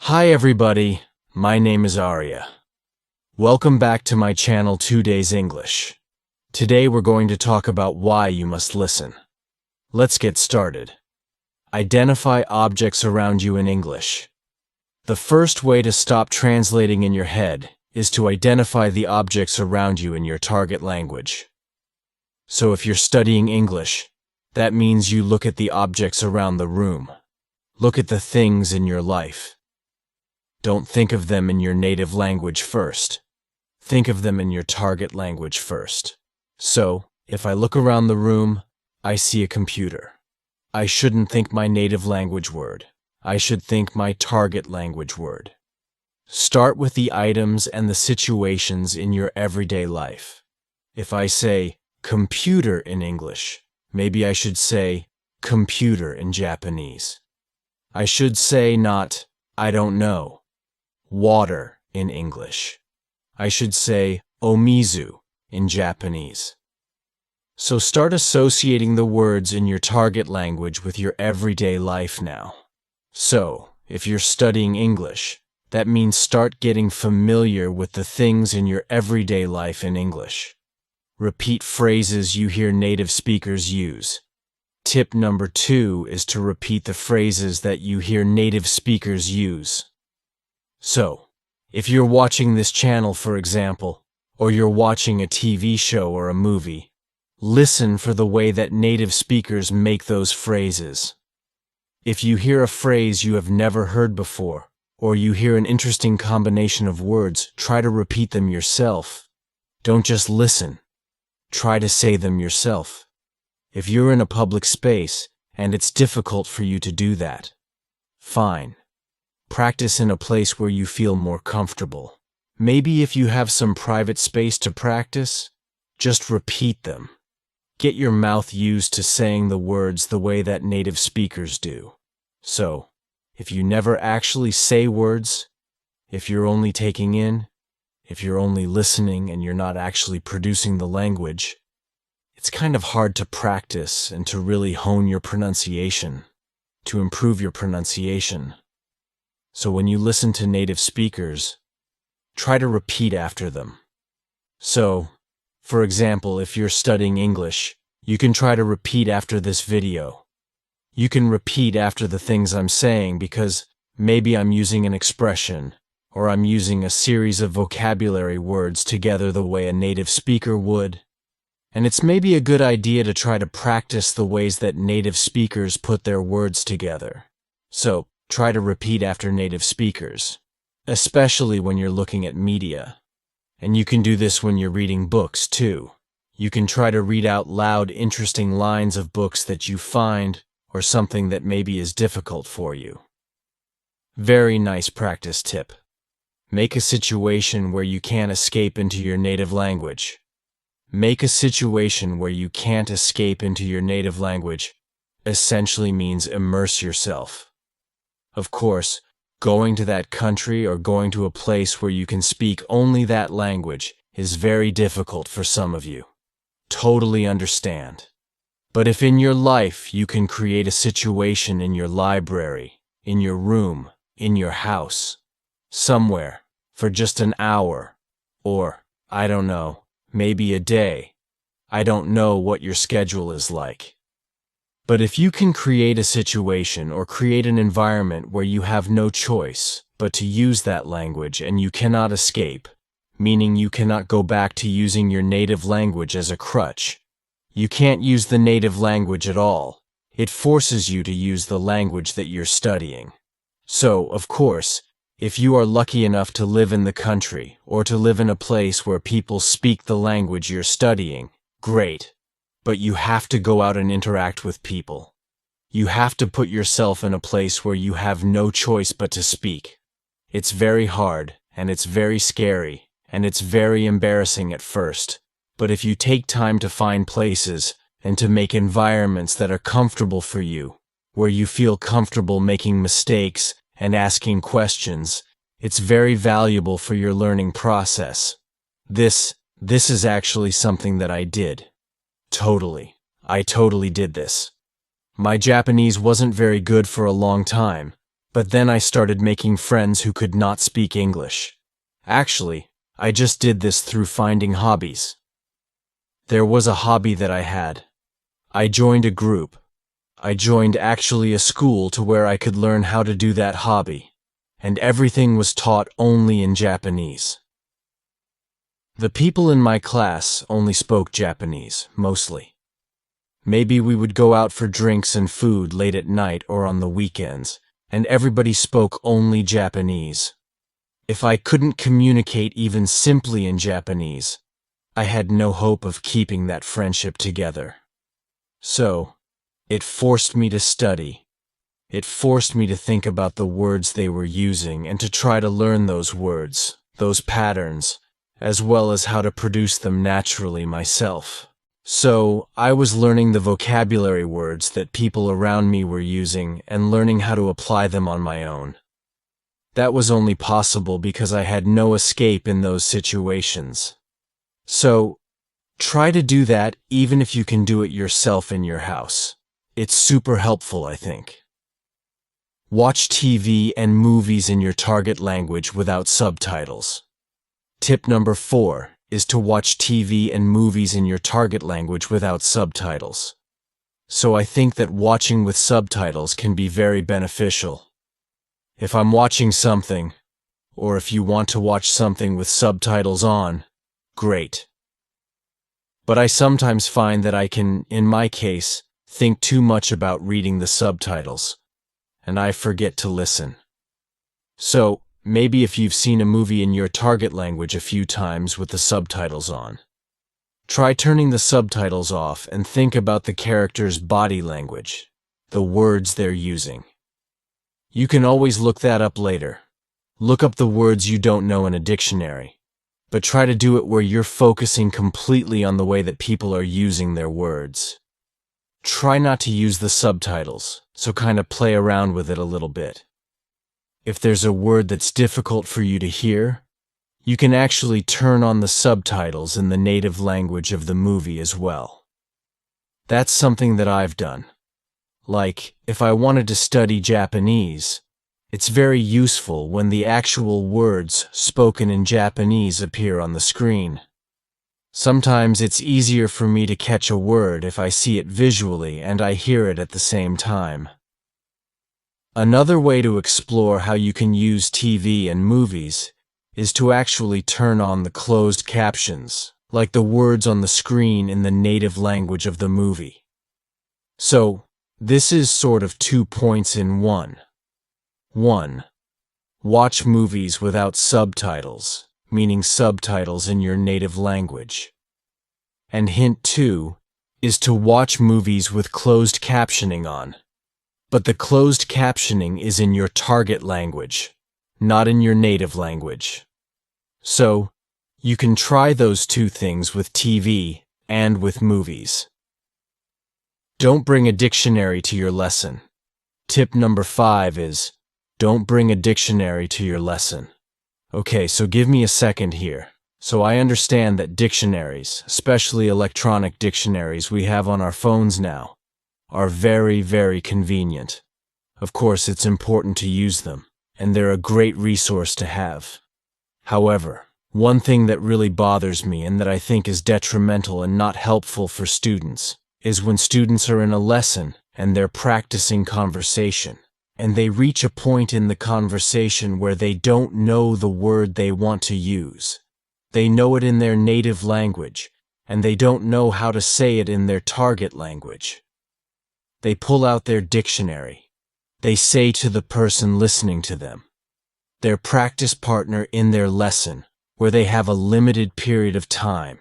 Hi everybody, my name is Arya. Welcome back to my channel 2 Days English. Today we're going to talk about why you must listen. Let's get started. Identify objects around you in English. The first way to stop translating in your head is to identify the objects around you in your target language. So if you're studying English, that means you look at the objects around the room. Look at the things in your life. Don't think of them in your native language first. Think of them in your target language first. So, if I look around the room, I see a computer. I shouldn't think my native language word. I should think my target language word. Start with the items and the situations in your everyday life. If I say computer in English, maybe I should say computer in Japanese. I should say not, I don't know, water in English. I should say omizu in Japanese. So start associating the words in your target language with your everyday life now. So, if you're studying English, that means start getting familiar with the things in your everyday life in English. Repeat phrases you hear native speakers use. Tip number 2 is to repeat the phrases that you hear native speakers use. So, if you're watching this channel, for example, or you're watching a TV show or a movie, listen for the way that native speakers make those phrases. If you hear a phrase you have never heard before, or you hear an interesting combination of words, try to repeat them yourself. Don't just listen. Try to say them yourself. If you're in a public space and it's difficult for you to do that, fine. Practice in a place where you feel more comfortable. Maybe if you have some private space to practice, just repeat them. Get your mouth used to saying the words the way that native speakers do. So, if you never actually say words, if you're only taking in, if you're only listening and you're not actually producing the language, it's kind of hard to practice and to really hone your pronunciation, to improve your pronunciation. So when you listen to native speakers, try to repeat after them. So, for example, if you're studying English, you can try to repeat after this video. You can repeat after the things I'm saying because maybe I'm using an expression, or I'm using a series of vocabulary words together the way a native speaker would. And it's maybe a good idea to try to practice the ways that native speakers put their words together. So, try to repeat after native speakers, especially when you're looking at media. And you can do this when you're reading books, too. You can try to read out loud interesting lines of books that you find, or something that maybe is difficult for you. Very nice practice tip. Make a situation where you can't escape into your native language. Make a situation where you can't escape into your native language essentially means immerse yourself. Of course, going to that country or going to a place where you can speak only that language is very difficult for some of you. Totally understand. But if in your life you can create a situation in your library, in your room, in your house, somewhere, for just an hour, or, I don't know, maybe a day, I don't know what your schedule is like. But if you can create a situation or create an environment where you have no choice but to use that language and you cannot escape, meaning you cannot go back to using your native language as a crutch. You can't use the native language at all. It forces you to use the language that you're studying. So, of course, if you are lucky enough to live in the country or to live in a place where people speak the language you're studying, great. But you have to go out and interact with people. You have to put yourself in a place where you have no choice but to speak. It's very hard, and it's very scary, and it's very embarrassing at first. But if you take time to find places and to make environments that are comfortable for you, where you feel comfortable making mistakes and asking questions, it's very valuable for your learning process. This is actually something that I did. I totally did this. My Japanese wasn't very good for a long time, But then I started making friends who could not speak English. Actually, I just did this through finding hobbies. There was a hobby that I had. I joined a group. I joined actually a school to where I could learn how to do that hobby, and everything was taught only in Japanese. The people in my class only spoke Japanese, mostly. Maybe we would go out for drinks and food late at night or on the weekends, and everybody spoke only Japanese. If I couldn't communicate even simply in Japanese, I had no hope of keeping that friendship together. So, it forced me to study. It forced me to think about the words they were using and to try to learn those words, those patterns, as well as how to produce them naturally myself. So, I was learning the vocabulary words that people around me were using and learning how to apply them on my own. That was only possible because I had no escape in those situations. So, try to do that even if you can do it yourself in your house. It's super helpful, I think. Watch TV and movies in your target language without subtitles. Tip number 4 is to watch TV and movies in your target language without subtitles. So I think that watching with subtitles can be very beneficial. If I'm watching something, or if you want to watch something with subtitles on, great. But I sometimes find that I can, in my case, think too much about reading the subtitles, and I forget to listen. So, maybe if you've seen a movie in your target language a few times with the subtitles on, try turning the subtitles off and think about the character's body language, the words they're using. You can always look that up later. Look up the words you don't know in a dictionary, but try to do it where you're focusing completely on the way that people are using their words. Try not to use the subtitles, so kind of play around with it a little bit. If there's a word that's difficult for you to hear, you can actually turn on the subtitles in the native language of the movie as well. That's something that I've done. Like, if I wanted to study Japanese, it's very useful when the actual words spoken in Japanese appear on the screen. Sometimes it's easier for me to catch a word if I see it visually and I hear it at the same time. Another way to explore how you can use TV and movies is to actually turn on the closed captions, like the words on the screen in the native language of the movie. So, this is sort of 2 points in one. 1. Watch movies without subtitles, meaning subtitles in your native language. And hint 2 is to watch movies with closed captioning on. But the closed captioning is in your target language, not in your native language. So, you can try those 2 things with TV and with movies. Don't bring a dictionary to your lesson. Tip number 5 is, don't bring a dictionary to your lesson. Okay, so give me a second here. So I understand that dictionaries, especially electronic dictionaries we have on our phones now, are very, very convenient. Of course, it's important to use them, and they're a great resource to have. However, one thing that really bothers me and that I think is detrimental and not helpful for students is when students are in a lesson and they're practicing conversation, and they reach a point in the conversation where they don't know the word they want to use. They know it in their native language, and they don't know how to say it in their target language. They pull out their dictionary. They say to the person listening to them, their practice partner in their lesson, where they have a limited period of time,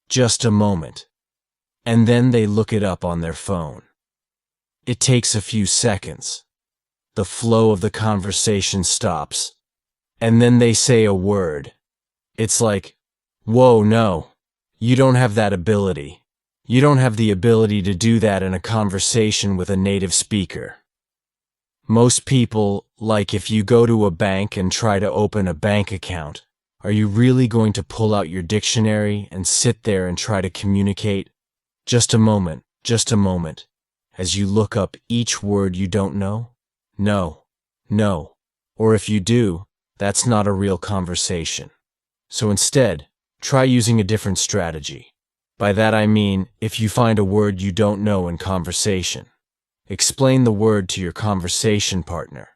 just a moment, and then they look it up on their phone. It takes a few seconds. The flow of the conversation stops, and then they say a word. It's like, whoa, no, you don't have that ability. You don't have the ability to do that in a conversation with a native speaker. Most people, like if you go to a bank and try to open a bank account, are you really going to pull out your dictionary and sit there and try to communicate? Just a moment, as you look up each word you don't know? No, No. Or if you do, that's not a real conversation. So instead, try using a different strategy. By that I mean, if you find a word you don't know in conversation, explain the word to your conversation partner.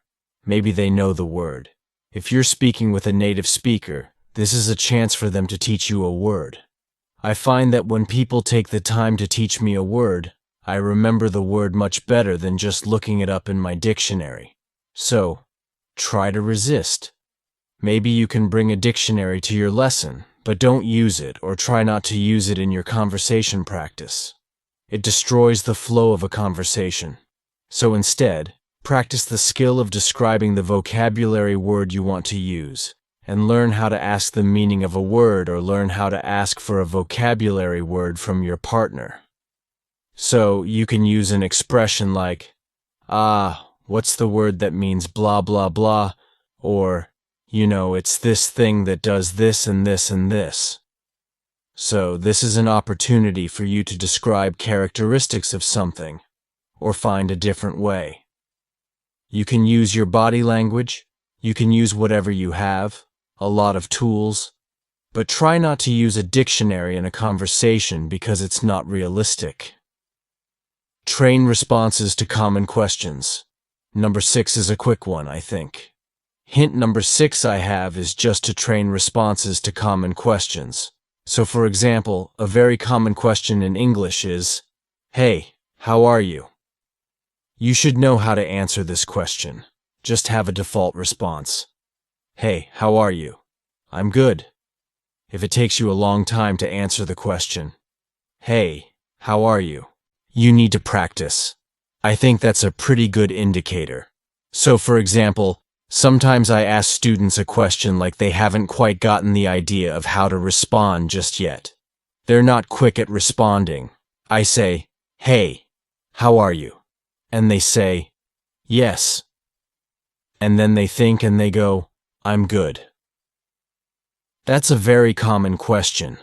Maybe they know the word. If you're speaking with a native speaker, this is a chance for them to teach you a word. I find that when people take the time to teach me a word, I remember the word much better than just looking it up in my dictionary. So, try to resist. Maybe you can bring a dictionary to your lesson, but don't use it or try not to use it in your conversation practice. It destroys the flow of a conversation. So instead, practice the skill of describing the vocabulary word you want to use, and learn how to ask the meaning of a word or learn how to ask for a vocabulary word from your partner. So you can use an expression like, what's the word that means blah blah blah, or, it's this thing that does this and this and this. So this is an opportunity for you to describe characteristics of something, or find a different way. You can use your body language, you can use whatever you have, a lot of tools, but try not to use a dictionary in a conversation because it's not realistic. Train responses to common questions. Number 6 is a quick one, I think. Hint number 6 I have is just to train responses to common questions. So for example, a very common question in English is, "Hey, how are you?" You should know how to answer this question. Just have a default response. "Hey, how are you?" "I'm good." If it takes you a long time to answer the question, "Hey, how are you?" you need to practice. I think that's a pretty good indicator. So for example, sometimes I ask students a question like they haven't quite gotten the idea of how to respond just yet. They're not quick at responding. I say, "Hey, how are you?" And they say, "Yes." And then they think and they go, "I'm good." That's a very common question.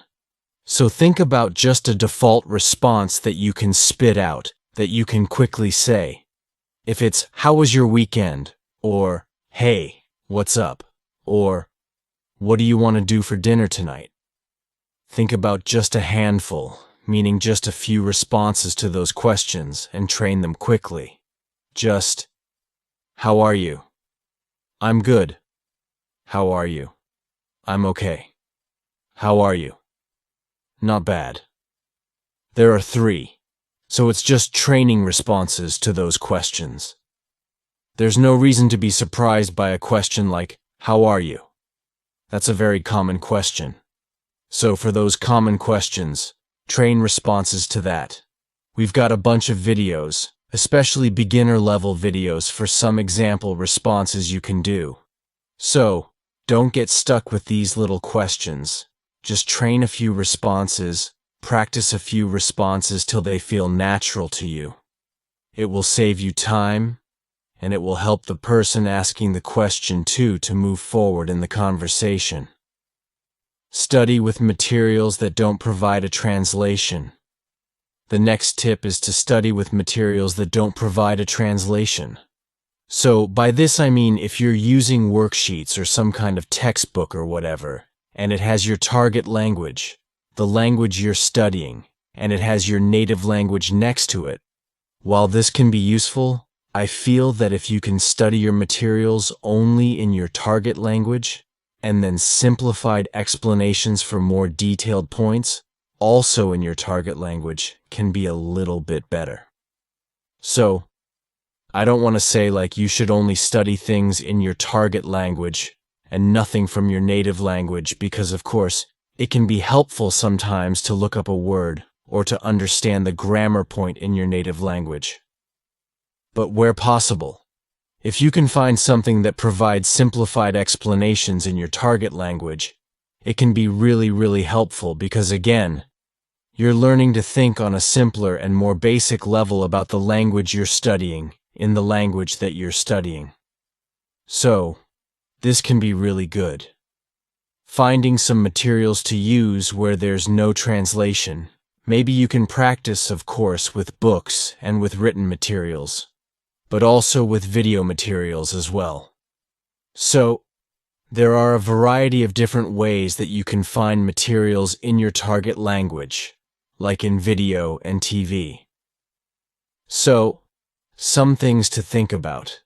So think about just a default response that you can spit out, that you can quickly say. If it's, "How was your weekend?" or, "Hey, what's up?" or, "What do you want to do for dinner tonight?" Think about just a handful, meaning just a few responses to those questions, and train them quickly. Just, "How are you?" "I'm good." "How are you?" "I'm okay." "How are you?" "Not bad." There are 3. So it's just training responses to those questions. There's no reason to be surprised by a question like, "How are you?" That's a very common question. So for those common questions, train responses to that. We've got a bunch of videos, especially beginner-level videos for some example responses you can do. So, don't get stuck with these little questions. Just train a few responses, practice a few responses till they feel natural to you. It will save you time, and it will help the person asking the question too to move forward in the conversation. Study with materials that don't provide a translation. The next tip is to study with materials that don't provide a translation. So by this I mean if you're using worksheets or some kind of textbook or whatever, and it has your target language, the language you're studying, and it has your native language next to it. While this can be useful, I feel that if you can study your materials only in your target language, and then simplified explanations for more detailed points, also in your target language, can be a little bit better. So, I don't want to say like you should only study things in your target language and nothing from your native language because, of course, it can be helpful sometimes to look up a word or to understand the grammar point in your native language. But where possible, if you can find something that provides simplified explanations in your target language, it can be really, really helpful because, again, you're learning to think on a simpler and more basic level about the language you're studying in the language that you're studying. So, this can be really good. Finding some materials to use where there's no translation. Maybe you can practice, of course, with books and with written materials. but also with video materials as well. So, there are a variety of different ways that you can find materials in your target language, like in video and TV. So, some things to think about.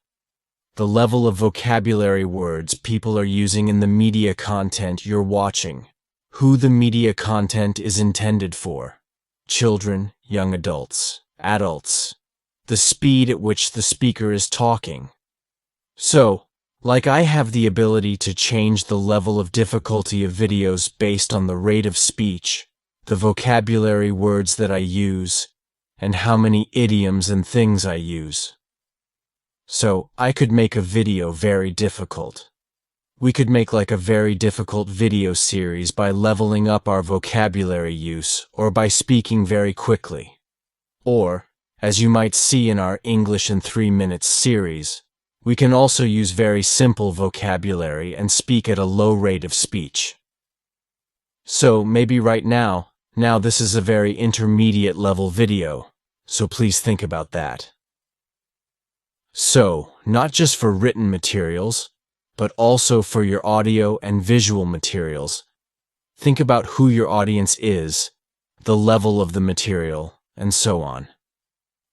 The level of vocabulary words people are using in the media content you're watching. Who the media content is intended for. Children, young adults, adults. The speed at which the speaker is talking. So, like I have the ability to change the level of difficulty of videos based on the rate of speech, the vocabulary words that I use, and how many idioms and things I use. So, I could make a video very difficult. We could make like a very difficult video series by leveling up our vocabulary use or by speaking very quickly. Or, as you might see in our English in 3 minutes series, we can also use very simple vocabulary and speak at a low rate of speech. So maybe right now this is a very intermediate level video, so please think about that. So, not just for written materials, but also for your audio and visual materials. Think about who your audience is, the level of the material, and so on.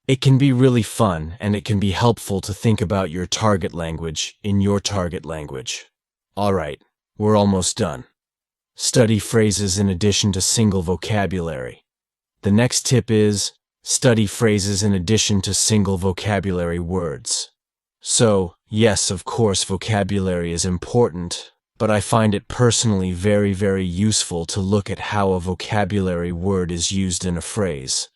It can be really fun and it can be helpful to think about your target language in your target language. Alright, we're almost done. Study phrases in addition to single vocabulary. The next tip is, study phrases in addition to single vocabulary words. So, yes, of course, vocabulary is important, but I find it personally very, very useful to look at how a vocabulary word is used in a phrase.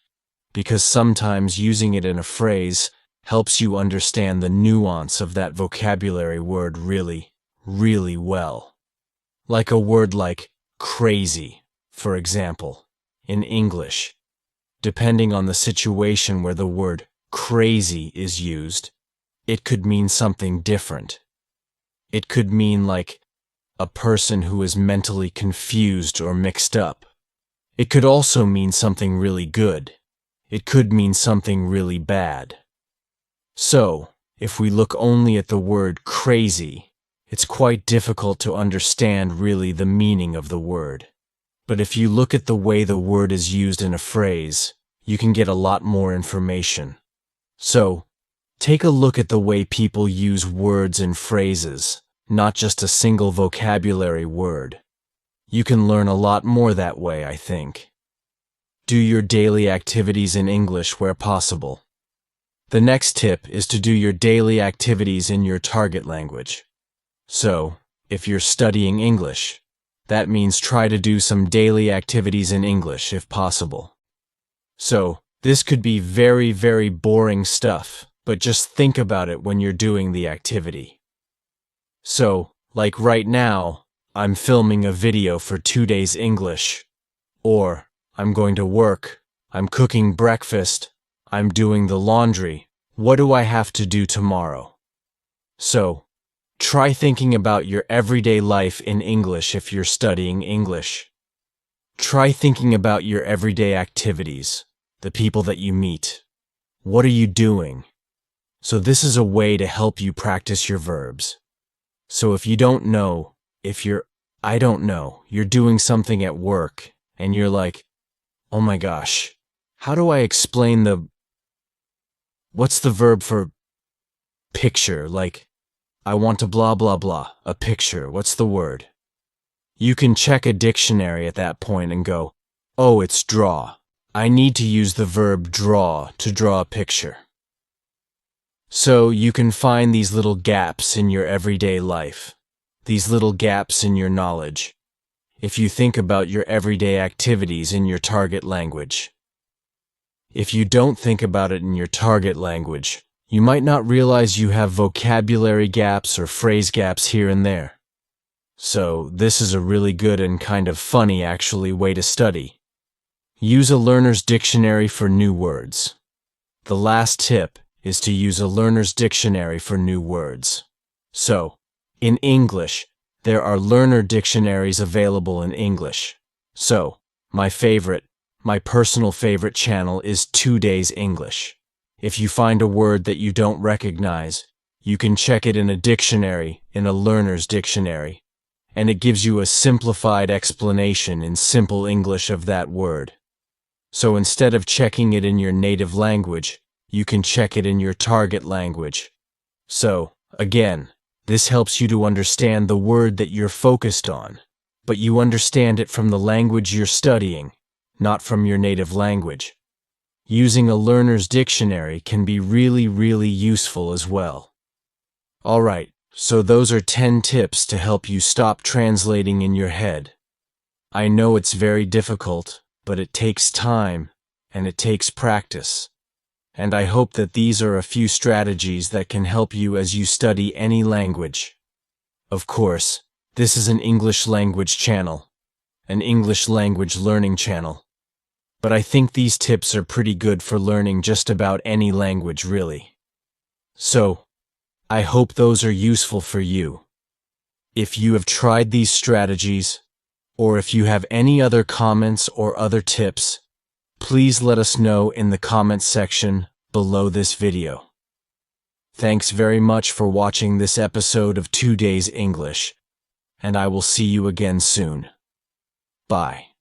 Because sometimes using it in a phrase helps you understand the nuance of that vocabulary word really, really well. Like a word like crazy, for example, in English. Depending on the situation where the word crazy is used, it could mean something different. It could mean like a person who is mentally confused or mixed up. It could also mean something really good. It could mean something really bad. So, if we look only at the word crazy, it's quite difficult to understand really the meaning of the word. But if you look at the way the word is used in a phrase, you can get a lot more information. So, take a look at the way people use words and phrases, not just a single vocabulary word. You can learn a lot more that way, I think. Do your daily activities in English where possible. The next tip is to do your daily activities in your target language. So, if you're studying English, that means try to do some daily activities in English if possible. So, this could be very, very boring stuff, but just think about it when you're doing the activity. So, like right now, I'm filming a video for 2 days English, or I'm going to work, I'm cooking breakfast, I'm doing the laundry, what do I have to do tomorrow? So, try thinking about your everyday life in English if you're studying English. Try thinking about your everyday activities, the people that you meet. What are you doing? So this is a way to help you practice your verbs. So if you don't know, you're doing something at work, and you're like, oh my gosh, how do I explain what's the verb for picture? Like, I want to blah blah blah, a picture, what's the word? You can check a dictionary at that point and go, oh, it's draw. I need to use the verb draw to draw a picture. So you can find these little gaps in your everyday life, these little gaps in your knowledge, if you think about your everyday activities in your target language. If you don't think about it in your target language, you might not realize you have vocabulary gaps or phrase gaps here and there. So this is a really good and kind of funny actually way to study. Use a learner's dictionary for new words. The last tip is to use a learner's dictionary for new words. So, in English, there are learner dictionaries available in English. So, my personal favorite channel is 2 Days English. If you find a word that you don't recognize, you can check it in a dictionary, in a learner's dictionary, and it gives you a simplified explanation in simple English of that word. So instead of checking it in your native language, you can check it in your target language. So, again, this helps you to understand the word that you're focused on, but you understand it from the language you're studying, not from your native language. Using a learner's dictionary can be really useful as well. Alright, so those are 10 tips to help you stop translating in your head. I know it's very difficult, but it takes time, and it takes practice. And I hope that these are a few strategies that can help you as you study any language. Of course, this is an English language channel, an English language learning channel. But I think these tips are pretty good for learning just about any language, really. So, I hope those are useful for you. If you have tried these strategies, or if you have any other comments or other tips, please let us know in the comments section below this video. Thanks very much for watching this episode of 2 Days English, and I will see you again soon. Bye.